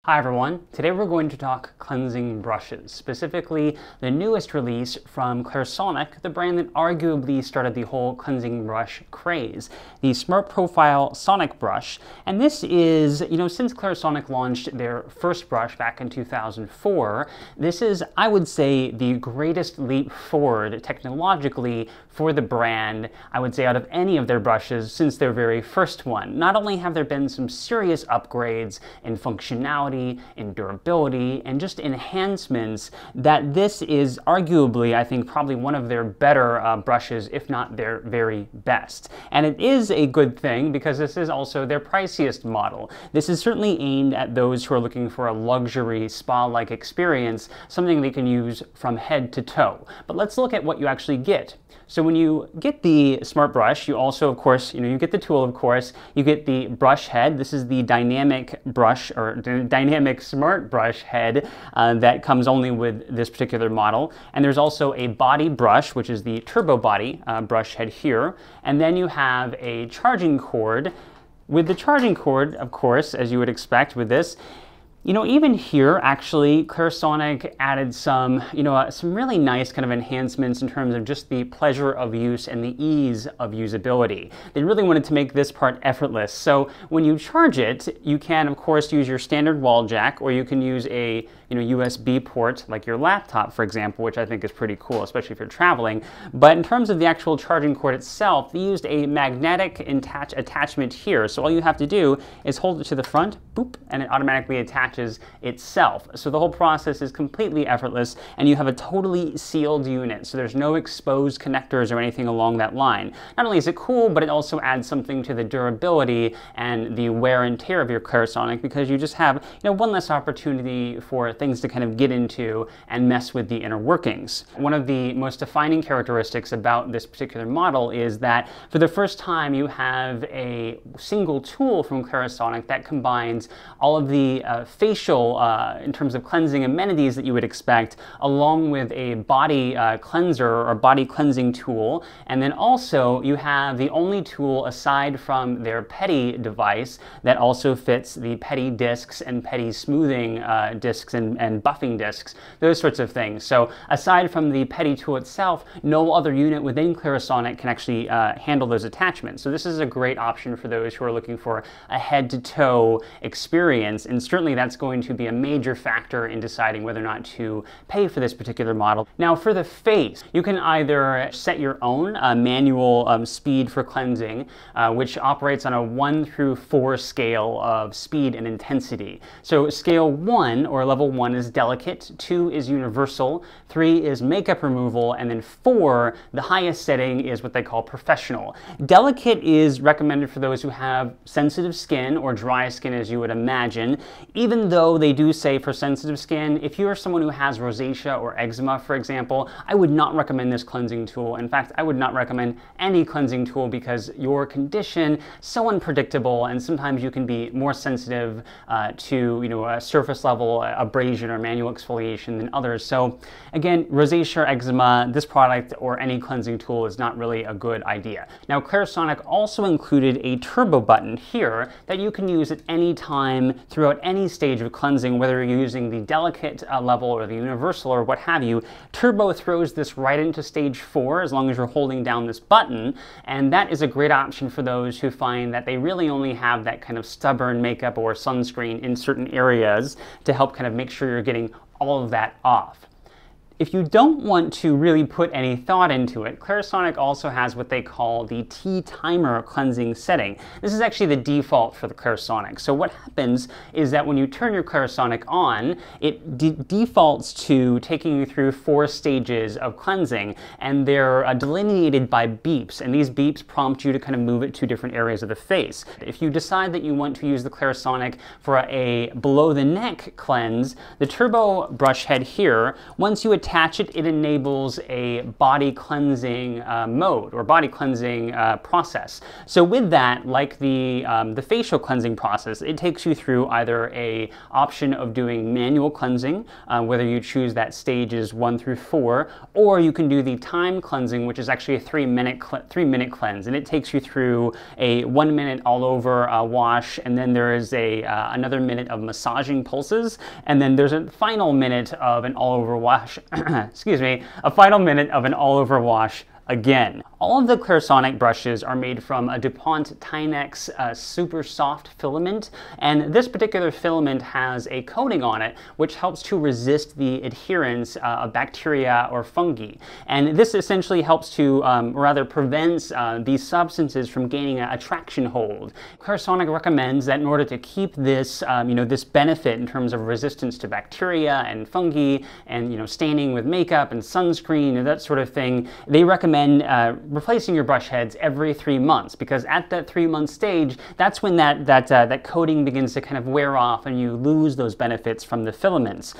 Hi everyone, today we're going to talk cleansing brushes, specifically the newest release from Clarisonic, the brand that arguably started the whole cleansing brush craze, the Smart Profile Sonic brush. And this is, since Clarisonic launched their first brush back in 2004, this is, I would say, the greatest leap forward technologically for the brand, I would say, out of any of their brushes since their very first one. Not only have there been some serious upgrades in functionality, in durability, and just enhancements, that this is arguably, I think, probably one of their better brushes, if not their very best. And it is a good thing because this is also their priciest model. This is certainly aimed at those who are looking for a luxury spa-like experience, something they can use from head to toe. But let's look at what you actually get. So when you get the Smart Brush, you also, of course, you get the tool, of course, you get the brush head. This is the dynamic brush, or dynamic Smart Brush head that comes only with this particular model. And there's also a body brush, which is the turbo body brush head here. And then you have a charging cord. With the charging cord, of course, as you would expect with this, even here, actually, Clarisonic added some, some really nice kind of enhancements in terms of just the pleasure of use and the ease of usability. They really wanted to make this part effortless. So when you charge it, you can, of course, use your standard wall jack, or you can use a USB port like your laptop, for example, which I think is pretty cool, especially if you're traveling. But in terms of the actual charging cord itself, they used a magnetic attachment here. So all you have to do is hold it to the front, boop, and it automatically attaches itself. So the whole process is completely effortless, and you have a totally sealed unit. So there's no exposed connectors or anything along that line. Not only is it cool, but it also adds something to the durability and the wear and tear of your Clarisonic, because you just have one less opportunity for things to kind of get into and mess with the inner workings. One of the most defining characteristics about this particular model is that for the first time you have a single tool from Clarisonic that combines all of the facial, in terms of cleansing amenities that you would expect, along with a body cleanser or body cleansing tool. And then also you have the only tool aside from their Pedi device that also fits the Pedi discs and Pedi smoothing discs and buffing discs, those sorts of things. So aside from the Pedi tool itself, no other unit within Clarisonic can actually handle those attachments. So this is a great option for those who are looking for a head-to-toe experience, and certainly that's going to be a major factor in deciding whether or not to pay for this particular model. Now for the face, you can either set your own manual speed for cleansing, which operates on a 1 through 4 scale of speed and intensity. So scale 1, or level 1, is delicate, 2 is universal, 3 is makeup removal, and then 4, the highest setting, is what they call professional. Delicate is recommended for those who have sensitive skin or dry skin, as you would imagine, even though they do say for sensitive skin, if you are someone who has rosacea or eczema, for example, I would not recommend this cleansing tool. In fact, I would not recommend any cleansing tool because your condition is so unpredictable, and sometimes you can be more sensitive to a surface level abrasion or manual exfoliation than others. So again, rosacea or eczema, this product or any cleansing tool is not really a good idea. Now Clarisonic also included a turbo button here that you can use at any time throughout any stage of cleansing, whether you're using the delicate level or the universal or what have you. Turbo throws this right into stage 4 as long as you're holding down this button, and that is a great option for those who find that they really only have that kind of stubborn makeup or sunscreen in certain areas to help kind of make sure you're getting all of that off. If you don't want to really put any thought into it, Clarisonic also has what they call the T-timer cleansing setting. This is actually the default for the Clarisonic. So what happens is that when you turn your Clarisonic on, it defaults to taking you through 4 stages of cleansing, and they're delineated by beeps, and these beeps prompt you to kind of move it to different areas of the face. If you decide that you want to use the Clarisonic for a below-the-neck cleanse, the turbo brush head here, once you attach attach it, it enables a body cleansing mode or body cleansing process. So with that, like the facial cleansing process, it takes you through either a option of doing manual cleansing, whether you choose that stages 1 through 4, or you can do the time cleansing, which is actually a 3-minute cleanse, and it takes you through a 1-minute all over wash, and then there is another minute of massaging pulses, and then there's a final minute of an all over wash. Excuse me, a final minute of an all over wash again. All of the Clarisonic brushes are made from a DuPont Tinex super soft filament, and this particular filament has a coating on it which helps to resist the adherence of bacteria or fungi. And this essentially helps to, rather prevents these substances from gaining a traction hold. Clarisonic recommends that in order to keep this, this benefit in terms of resistance to bacteria and fungi and, staining with makeup and sunscreen and that sort of thing, they recommend replacing your brush heads every 3 months, because at that 3-month stage, that's when that coating begins to kind of wear off and you lose those benefits from the filaments.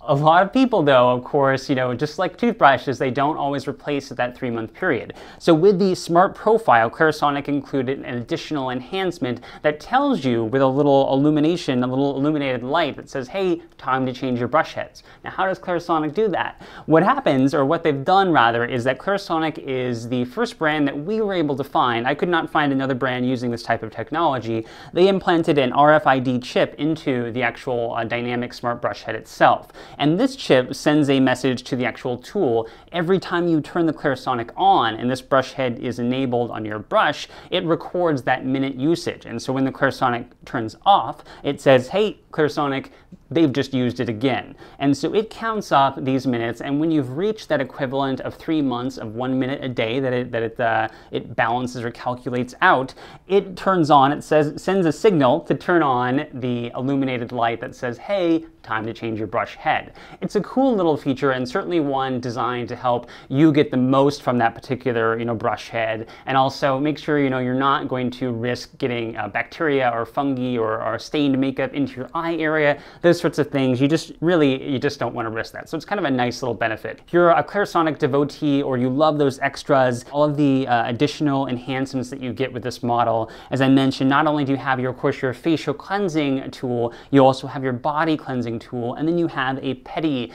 A lot of people, though, of course, just like toothbrushes, they don't always replace at that 3-month period. So with the Smart Profile, Clarisonic included an additional enhancement that tells you with a little illumination, a little illuminated light that says, hey, time to change your brush heads. Now, how does Clarisonic do that? What happens, or what they've done rather, is that Clarisonic is the first brand that we were able to find. I could not find another brand using this type of technology. They implanted an RFID chip into the actual dynamic smart brush head itself. And this chip sends a message to the actual tool every time you turn the Clarisonic on and this brush head is enabled on your brush. It records that minute usage. And so when the Clarisonic turns off, it says, hey, Clarisonic, they've just used it again. And so it counts up these minutes, and when you've reached that equivalent of 3 months of 1 minute a day that it balances or calculates out, it turns on, it sends a signal to turn on the illuminated light that says, hey, time to change your brush head. It's a cool little feature, and certainly one designed to help you get the most from that particular brush head, and also make sure you're not going to risk getting bacteria or fungi or stained makeup into your eye area. Those sorts of things, you just don't want to risk that. So it's kind of a nice little benefit. If you're a Clarisonic devotee or you love those extras, all of the additional enhancements that you get with this model, as I mentioned, not only do you have of course your facial cleansing tool, you also have your body cleansing tool, and then you have a pedi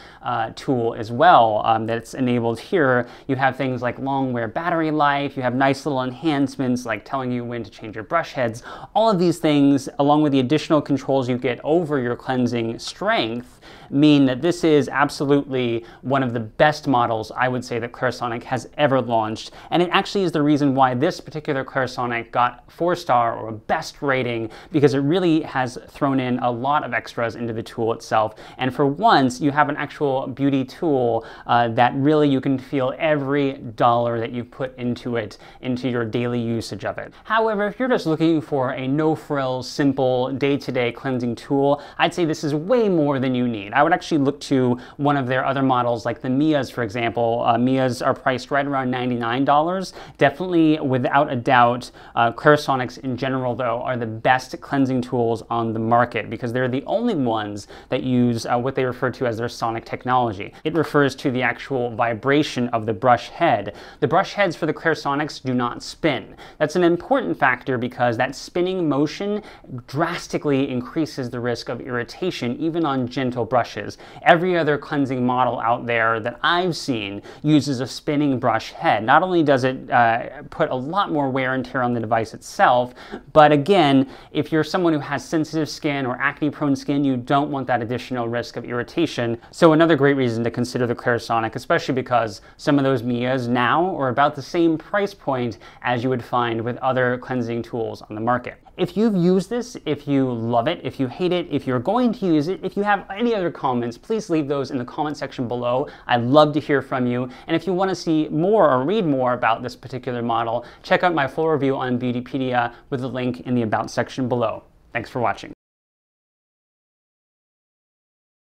tool as well that's enabled here. You have things like long wear battery life, you have nice little enhancements like telling you when to change your brush heads. All of these things, along with the additional controls you get over your cleansing strength, mean that this is absolutely one of the best models I would say that Clarisonic has ever launched, and it actually is the reason why this particular Clarisonic got 4-star or best rating, because it really has thrown in a lot of extras into the tool itself, and for once you have an actual beauty tool that really you can feel every dollar that you put into it, into your daily usage of it. However, if you're just looking for a no-frills, simple, day-to-day cleansing tool, I'd say this is way more than you need. I would actually look to one of their other models like the Mias, for example. Mias are priced right around $99. Definitely, without a doubt, Clarisonics in general, though, are the best cleansing tools on the market because they're the only ones that use what they refer to as their sonic technology. It refers to the actual vibration of the brush head. The brush heads for the Clarisonics do not spin. That's an important factor because that spinning motion drastically increases the risk of irritation even on gentle brushes. Every other cleansing model out there that I've seen uses a spinning brush head. Not only does it put a lot more wear and tear on the device itself, but again, if you're someone who has sensitive skin or acne-prone skin, you don't want that additional risk of irritation. So another great reason to consider the Clarisonic, especially because some of those Mias now are about the same price point as you would find with other cleansing tools on the market. If you've used this, if you love it, if you hate it, if you're going to use it, if you have any other comments, please leave those in the comment section below. I'd love to hear from you. And if you want to see more or read more about this particular model, check out my full review on Beautypedia with the link in the About section below. Thanks for watching.